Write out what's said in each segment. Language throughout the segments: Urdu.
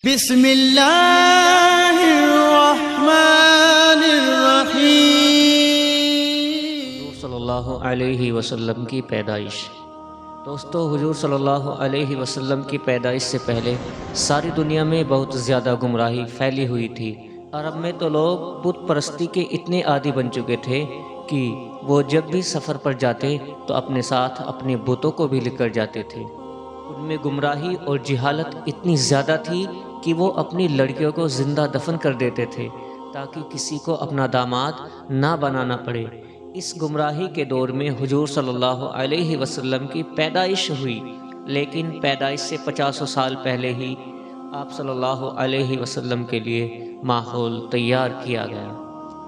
بسم اللہ الرحمن الرحیم۔ حضور صلی اللہ علیہ وسلم کی پیدائش۔ دوستو، حضور صلی اللہ علیہ وسلم کی پیدائش سے پہلے ساری دنیا میں بہت زیادہ گمراہی پھیلی ہوئی تھی۔ عرب میں تو لوگ بت پرستی کے اتنے عادی بن چکے تھے کہ وہ جب بھی سفر پر جاتے تو اپنے ساتھ اپنے بتوں کو بھی لے کر جاتے تھے۔ ان میں گمراہی اور جہالت اتنی زیادہ تھی کہ وہ اپنی لڑکیوں کو زندہ دفن کر دیتے تھے تاکہ کسی کو اپنا داماد نہ بنانا پڑے۔ اس گمراہی کے دور میں حضور صلی اللہ علیہ وسلم کی پیدائش ہوئی، لیکن پیدائش سے 50 سال پہلے ہی آپ صلی اللہ علیہ وسلم کے لیے ماحول تیار کیا گیا۔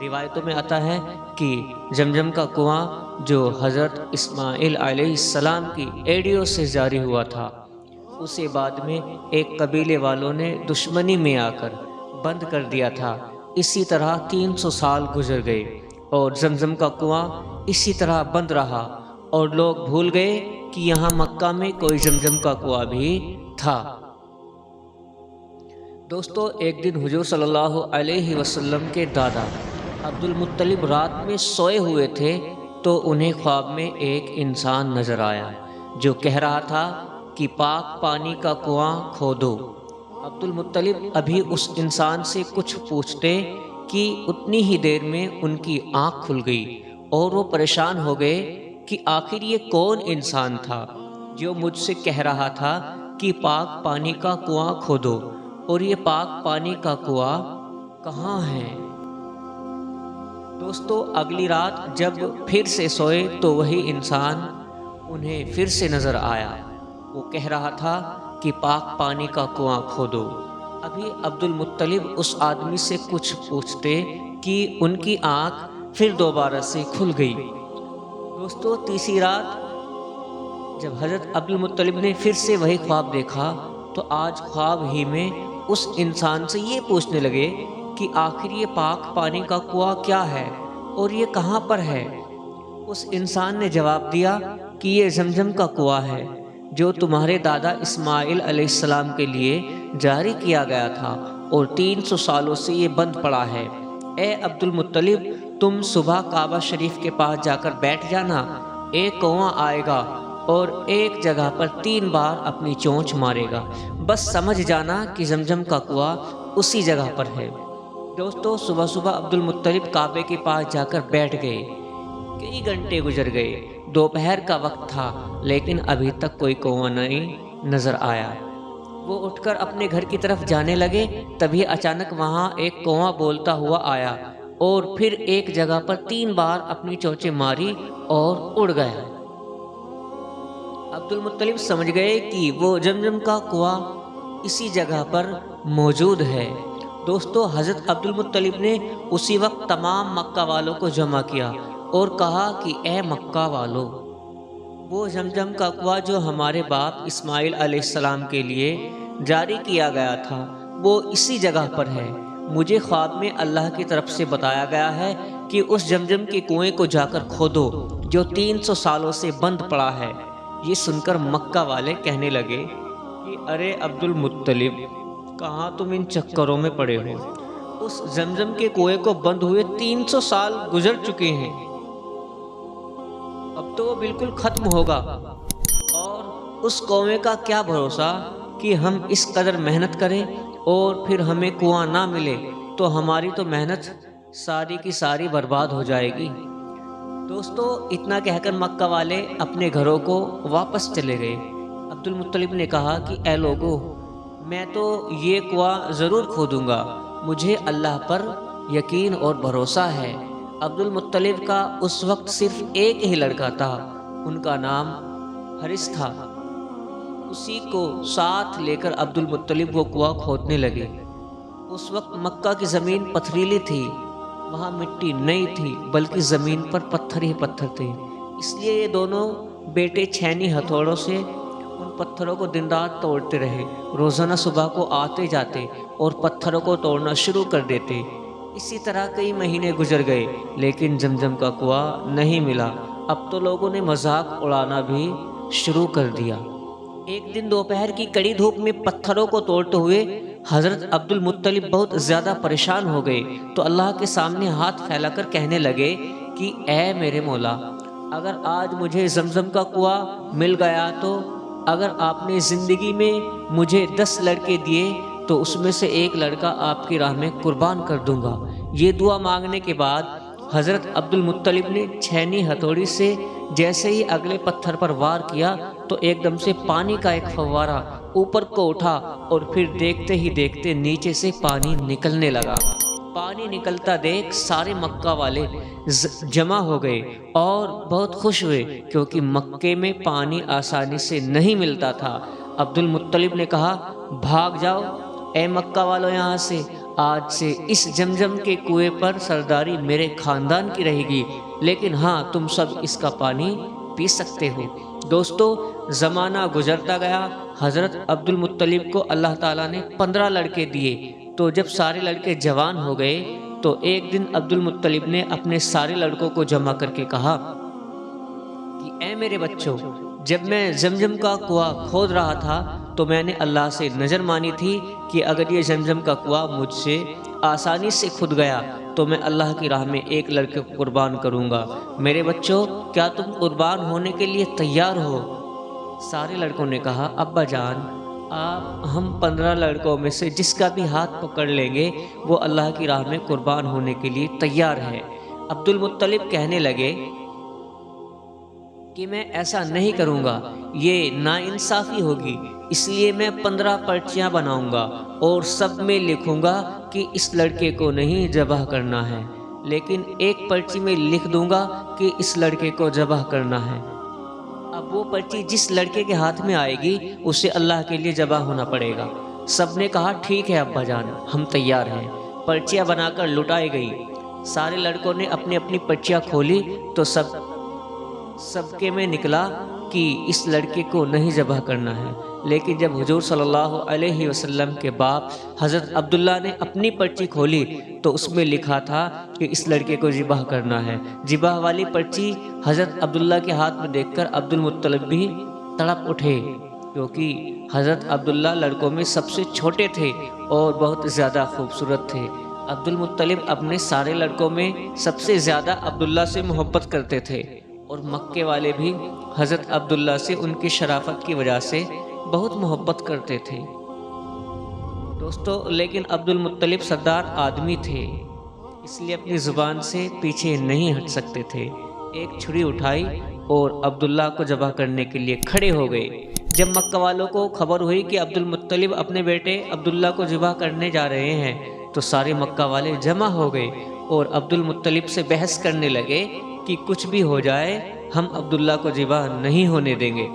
روایتوں میں آتا ہے کہ زمزم کا کنواں جو حضرت اسماعیل علیہ السلام کی ایڑیوں سے جاری ہوا تھا، اسے بعد میں ایک قبیلے والوں نے دشمنی میں آ کر بند کر دیا تھا۔ اسی طرح 300 سال گزر گئے اور زمزم کا کنواں اسی طرح بند رہا، اور لوگ بھول گئے کہ یہاں مکہ میں کوئی زمزم کا کنواں بھی تھا۔ دوستو، ایک دن حضور صلی اللہ علیہ وسلم کے دادا عبد المطلب رات میں سوئے ہوئے تھے تو انہیں خواب میں ایک انسان نظر آیا جو کہہ رہا تھا کہ پاک پانی کا کنواں کھودو۔ عبد المطلب ابھی اس انسان سے کچھ پوچھتے کہ اتنی ہی دیر میں ان کی آنکھ کھل گئی اور وہ پریشان ہو گئے کہ آخر یہ کون انسان تھا جو مجھ سے کہہ رہا تھا کہ پاک پانی کا کنواں کھودو، اور یہ پاک پانی کا کنواں کہاں ہے؟ دوستو، اگلی رات جب پھر سے سوئے تو وہی انسان انہیں پھر سے نظر آیا۔ وہ کہہ رہا تھا کہ پاک پانی کا کنواں کھودو۔ ابھی عبد المطلب اس آدمی سے کچھ پوچھتے کہ ان کی آنکھ پھر دوبارہ سے کھل گئی۔ دوستو، تیسری رات جب حضرت عبد المطلب نے پھر سے وہی خواب دیکھا تو آج خواب ہی میں اس انسان سے یہ پوچھنے لگے کہ آخر یہ پاک پانی کا کنواں کیا ہے اور یہ کہاں پر ہے؟ اس انسان نے جواب دیا کہ یہ زمزم کا کنواں ہے جو تمہارے دادا اسماعیل علیہ السلام کے لیے جاری کیا گیا تھا اور 300 سالوں سے یہ بند پڑا ہے۔ اے عبد المطلب، تم صبح کعبہ شریف کے پاس جا کر بیٹھ جانا، ایک کنواں آئے گا اور ایک جگہ پر 3 بار اپنی چونچ مارے گا، بس سمجھ جانا کہ زمزم کا کنواں اسی جگہ پر ہے۔ دوستو، صبح صبح عبد المطلب کعبے کے پاس جا کر بیٹھ گئے۔ کئی گھنٹے گزر گئے، دوپہر کا وقت تھا لیکن ابھی تک کوئی کنواں نہیں نظر آیا۔ وہ اٹھ کر اپنے گھر کی طرف جانے لگے، تبھی اچانک وہاں ایک کنواں بولتا ہوا آیا اور پھر ایک جگہ پر 3 بار اپنی چونچیں ماری اور اڑ گیا۔ عبد المطلب سمجھ گئے کہ وہ زمزم کا کنواں اسی جگہ پر موجود ہے۔ دوستو، حضرت عبد المطلب نے اسی وقت تمام مکہ والوں کو جمع کیا اور کہا کہ اے مکہ والو، وہ زمزم کا کنواں جو ہمارے باپ اسماعیل علیہ السلام کے لیے جاری کیا گیا تھا وہ اسی جگہ پر ہے۔ مجھے خواب میں اللہ کی طرف سے بتایا گیا ہے کہ اس زمزم کے کنویں کو جا کر کھودو جو 300 سالوں سے بند پڑا ہے۔ یہ سن کر مکہ والے کہنے لگے کہ ارے عبد المطلب، کہاں تم ان چکروں میں پڑے ہو؟ اس زمزم کے کنویں کو بند ہوئے 300 سال گزر چکے ہیں، اب تو وہ بالکل ختم ہوگا، اور اس کنویں کا کیا بھروسہ کہ ہم اس قدر محنت کریں اور پھر ہمیں کنواں نہ ملے تو ہماری تو محنت ساری کی ساری برباد ہو جائے گی۔ دوستو، اتنا کہہ کر مکہ والے اپنے گھروں کو واپس چلے گئے۔ عبد المطلب نے کہا کہ اے لوگو، میں تو یہ کنواں ضرور کھودوں گا، مجھے اللہ پر یقین اور بھروسہ ہے۔ عبد المطلب کا اس وقت صرف ایک ہی لڑکا تھا، ان کا نام حارث تھا۔ اسی کو ساتھ لے کر عبد المطلب وہ کنواں کھودنے لگے۔ اس وقت مکہ کی زمین پتھریلی تھی، وہاں مٹی نہیں تھی بلکہ زمین پر پتھر ہی پتھر تھے، اس لیے یہ دونوں بیٹے چھینی ہتھوڑوں سے ان پتھروں کو دن رات توڑتے رہے۔ روزانہ صبح کو آتے جاتے اور پتھروں کو توڑنا شروع کر دیتے۔ اسی طرح کئی مہینے گزر گئے لیکن زمزم کا کنواں نہیں ملا۔ اب تو لوگوں نے مذاق اڑانا بھی شروع کر دیا۔ ایک دن دوپہر کی کڑی دھوپ میں پتھروں کو توڑتے ہوئے حضرت عبد المطلب بہت زیادہ پریشان ہو گئے تو اللہ کے سامنے ہاتھ پھیلا کر کہنے لگے کہ اے میرے مولا، اگر آج مجھے زمزم کا کنواں مل گیا تو اگر آپ نے زندگی میں مجھے 10 لڑکے دیے تو اس میں سے ایک لڑکا آپ کی راہ میں قربان کر دوں گا۔ یہ دعا مانگنے کے بعد حضرت عبد المطلب نے چھینی ہتھوڑی سے جیسے ہی اگلے پتھر پر وار کیا تو ایک دم سے پانی کا ایک فوارہ اوپر کو اٹھا اور پھر دیکھتے ہی دیکھتے نیچے سے پانی نکلنے لگا۔ پانی نکلتا دیکھ سارے مکہ والے جمع ہو گئے اور بہت خوش ہوئے، کیونکہ مکے میں پانی آسانی سے نہیں ملتا تھا۔ عبد المطلب نے کہا، بھاگ جاؤ اے مکہ والوں یہاں سے، آج سے اس زمزم کے کنویں پر سرداری میرے خاندان کی رہے گی، لیکن ہاں تم سب اس کا پانی پی سکتے ہو۔ دوستو، زمانہ گزرتا گیا، حضرت عبد المطلب کو اللہ تعالیٰ نے 15 لڑکے دیے۔ تو جب سارے لڑکے جوان ہو گئے تو ایک دن عبد المطلب نے اپنے سارے لڑکوں کو جمع کر کے کہا کہ اے میرے بچوں، جب میں زمزم کا کنواں کھود رہا تھا تو میں نے اللہ سے نظر مانی تھی کہ اگر یہ زمزم کا کنواں مجھ سے آسانی سے کھد گیا تو میں اللہ کی راہ میں ایک لڑکے کو قربان کروں گا۔ میرے بچوں، کیا تم قربان ہونے کے لیے تیار ہو؟ سارے لڑکوں نے کہا، ابا جان، ہم 15 لڑکوں میں سے جس کا بھی ہاتھ پکڑ لیں گے وہ اللہ کی راہ میں قربان ہونے کے لیے تیار ہے۔ عبد المطلب کہنے لگے کہ میں ایسا نہیں کروں گا، یہ ناانصافی ہوگی، اس لیے میں 15 پرچیاں بناؤں گا اور سب میں لکھوں گا کہ اس لڑکے کو نہیں ذبح کرنا ہے، لیکن ایک پرچی میں لکھ دوں گا کہ اس لڑکے کو ذبح کرنا ہے۔ اب وہ پرچی جس لڑکے کے ہاتھ میں آئے گی اسے اللہ کے لیے ذبح ہونا پڑے گا۔ سب نے کہا، ٹھیک ہے ابا جان، ہم تیار ہیں۔ پرچیاں بنا کر لٹائی گئی۔ سارے لڑکوں نے اپنی اپنی پرچیاں کھولی تو سب کے میں نکلا کہ اس لڑکے کو نہیں ذبح کرنا ہے، لیکن جب حضور صلی اللہ علیہ وسلم کے باپ حضرت عبداللہ نے اپنی پرچی کھولی تو اس میں لکھا تھا کہ اس لڑکے کو ذبح کرنا ہے۔ ذبح والی پرچی حضرت عبداللہ کے ہاتھ میں دیکھ کر عبد المطلب بھی تڑپ اٹھے، کیونکہ حضرت عبداللہ لڑکوں میں سب سے چھوٹے تھے اور بہت زیادہ خوبصورت تھے۔ عبد المطلب اپنے سارے لڑکوں میں سب سے زیادہ عبداللہ سے محبت کرتے تھے اور مکے والے بھی حضرت عبداللہ سے ان کی شرافت کی وجہ سے بہت محبت کرتے تھے۔ دوستو، لیکن عبد المطلب سردار آدمی تھے، اس لیے اپنی زبان سے پیچھے نہیں ہٹ سکتے تھے۔ ایک چھری اٹھائی اور عبداللہ کو ذبح کرنے کے لیے کھڑے ہو گئے۔ جب مکہ والوں کو خبر ہوئی کہ عبد المطلب اپنے بیٹے عبداللہ کو ذبح کرنے جا رہے ہیں تو سارے مکہ والے جمع ہو گئے اور عبد المطلب سے بحث کرنے لگے کہ کچھ بھی ہو جائے ہم عبداللہ کو ذبح نہیں ہونے دیں گے۔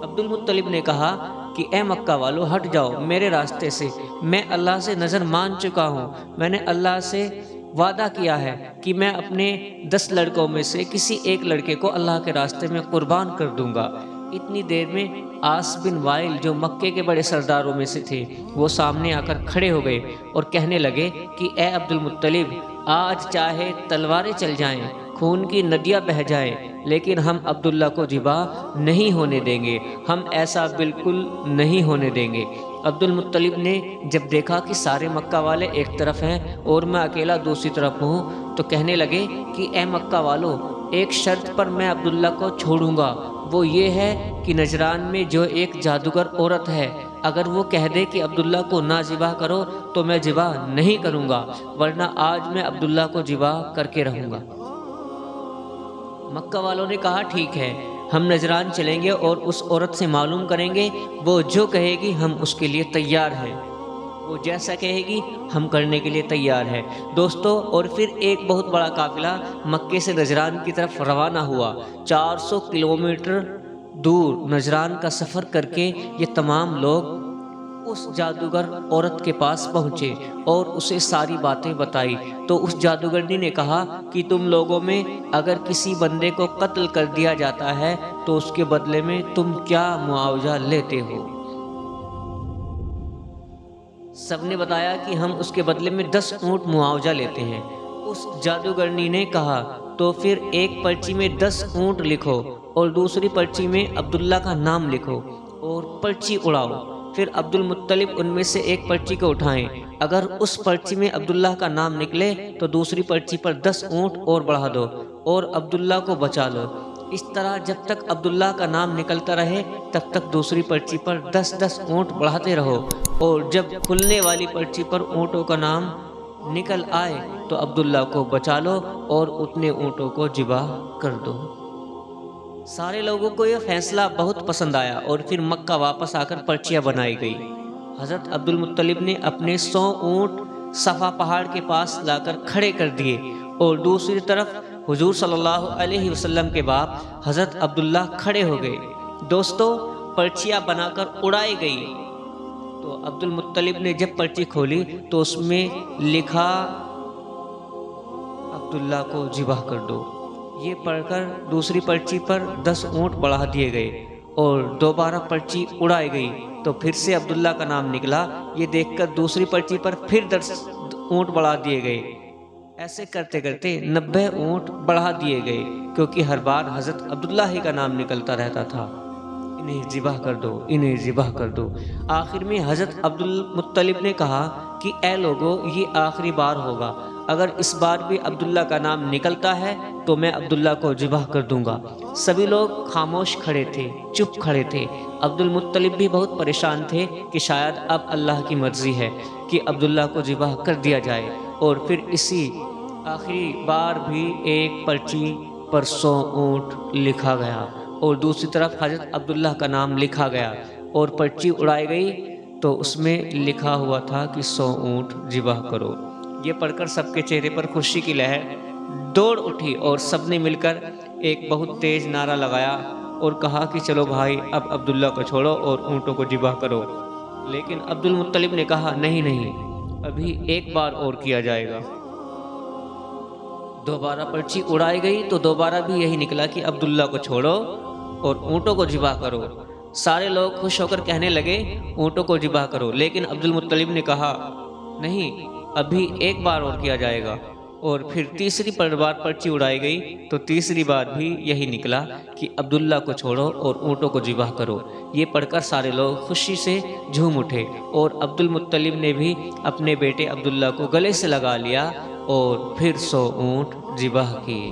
عبد المطلب نے کہا کہ اے مکہ والو، ہٹ جاؤ میرے راستے سے، میں اللہ سے نظر مان چکا ہوں، میں نے اللہ سے وعدہ کیا ہے کہ میں اپنے 10 لڑکوں میں سے کسی ایک لڑکے کو اللہ کے راستے میں قربان کر دوں گا۔ اتنی دیر میں عاص بن وائل جو مکے کے بڑے سرداروں میں سے تھے وہ سامنے آ کر کھڑے ہو گئے اور کہنے لگے کہ اے عبد المطلب، آج چاہے تلواریں چل جائیں، خون کی ندیاں بہہ جائیں، لیکن ہم عبداللہ کو ذبح نہیں ہونے دیں گے، ہم ایسا بالکل نہیں ہونے دیں گے۔ عبد المطلب نے جب دیکھا کہ سارے مکہ والے ایک طرف ہیں اور میں اکیلا دوسری طرف ہوں تو کہنے لگے کہ اے مکہ والو، ایک شرط پر میں عبداللہ کو چھوڑوں گا، وہ یہ ہے کہ نجران میں جو ایک جادوگر عورت ہے اگر وہ کہہ دے کہ عبداللہ کو نہ ذبح کرو تو میں ذبح نہیں کروں گا، ورنہ آج میں عبداللہ کو ذبح کر کے رہوں گا۔ مکہ والوں نے کہا، ٹھیک ہے، ہم نجران چلیں گے اور اس عورت سے معلوم کریں گے، وہ جو کہے گی ہم اس کے لیے تیار ہیں، وہ جیسا کہے گی ہم کرنے کے لیے تیار ہیں۔ دوستو، اور پھر ایک بہت بڑا قافلہ مکے سے نجران کی طرف روانہ ہوا۔ 400 کلومیٹر دور نجران کا سفر کر کے یہ تمام لوگ اس جادوگر عورت کے پاس پہنچے اور اسے ساری باتیں بتائی تو اس جادوگرنی نے کہا کہ تم لوگوں میں اگر کسی بندے کو قتل کر دیا جاتا ہے تو اس کے بدلے میں تم کیا معاوضہ لیتے ہو؟ سب نے بتایا کہ ہم اس کے بدلے میں 10 اونٹ معاوضہ لیتے ہیں۔ اس جادوگرنی نے کہا تو پھر ایک پرچی میں 10 اونٹ لکھو اور دوسری پرچی میں عبداللہ کا نام لکھو اور پرچی اڑاؤ۔ پھر عبد المطلب ان میں سے ایک پرچی کو اٹھائیں، اگر اس پرچی میں عبداللہ کا نام نکلے تو دوسری پرچی پر 10 اونٹ اور بڑھا دو اور عبداللہ کو بچا لو۔ اس طرح جب تک عبداللہ کا نام نکلتا رہے تب تک دوسری پرچی پر 10 اونٹ بڑھاتے رہو، اور جب کھلنے والی پرچی پر اونٹوں کا نام نکل آئے تو عبداللہ کو بچا لو اور اتنے اونٹوں کو ذبح کر دو۔ سارے لوگوں کو یہ فیصلہ بہت پسند آیا اور پھر مکہ واپس آ کر پرچیاں بنائی گئی۔ حضرت عبد المطلب نے اپنے 100 اونٹ صفا پہاڑ کے پاس لا کر کھڑے کر دیے، اور دوسری طرف حضور صلی اللہ علیہ وسلم کے باپ حضرت عبداللہ کھڑے ہو گئے۔ دوستو، پرچیاں بنا کر اڑائی گئی تو عبد المطلب نے جب پرچی کھولی تو اس میں لکھا عبداللہ کو ذبح کر دو۔ یہ پڑھ کر دوسری پرچی پر 10 اونٹ بڑھا دیے گئے اور دوبارہ پرچی اڑائی گئی تو پھر سے عبداللہ کا نام نکلا۔ یہ دیکھ کر دوسری پرچی پر پھر 10 اونٹ بڑھا دیے گئے۔ ایسے کرتے کرتے 90 اونٹ بڑھا دیے گئے، کیونکہ ہر بار حضرت عبداللہ ہی کا نام نکلتا رہتا تھا۔ انہیں ذبح کر دو، انہیں ذبح کر دو۔ آخر میں حضرت عبد المطلب نے کہا کہ اے لوگو، یہ آخری بار ہوگا، اگر اس بار بھی عبداللہ کا نام نکلتا ہے تو میں عبداللہ کو ذبح کر دوں گا۔ سبھی لوگ خاموش کھڑے تھے، چپ کھڑے تھے۔ عبد المطلب بھی بہت پریشان تھے کہ شاید اب اللہ کی مرضی ہے کہ عبداللہ کو ذبح کر دیا جائے، اور پھر اسی آخری بار بھی ایک پرچی پر 100 اونٹ لکھا گیا اور دوسری طرف حضرت عبداللہ کا نام لکھا گیا، اور پرچی اڑائی گئی تو اس میں لکھا ہوا تھا کہ 100 اونٹ ذبح کرو۔ یہ پڑھ کر سب کے چہرے پر خوشی کی لہر دوڑ اٹھی اور سب نے مل کر ایک بہت تیز نعرہ لگایا اور کہا کہ چلو بھائی، اب عبداللہ کو چھوڑو اور اونٹوں کو ذبح کرو۔ لیکن عبد المطلب نے کہا نہیں نہیں، ابھی ایک بار اور کیا جائے گا۔ دوبارہ پرچی اڑائی گئی تو دوبارہ بھی یہی نکلا کہ عبداللہ کو چھوڑو اور اونٹوں کو ذبح کرو۔ سارے لوگ خوش ہو کر کہنے لگے اونٹوں کو ذبح کرو، لیکن عبد المطلب نے کہا نہیں، ابھی ایک بار اور کیا جائے گا۔ اور پھر تیسری بار پرچی اڑائی گئی تو تیسری بار بھی یہی نکلا کہ عبداللہ کو چھوڑو اور اونٹوں کو ذبح کرو۔ یہ پڑھ کر سارے لوگ خوشی سے جھوم اٹھے، اور عبد المطلب نے بھی اپنے بیٹے عبداللہ کو گلے سے لگا لیا اور پھر 100 اونٹ ذبح کیے۔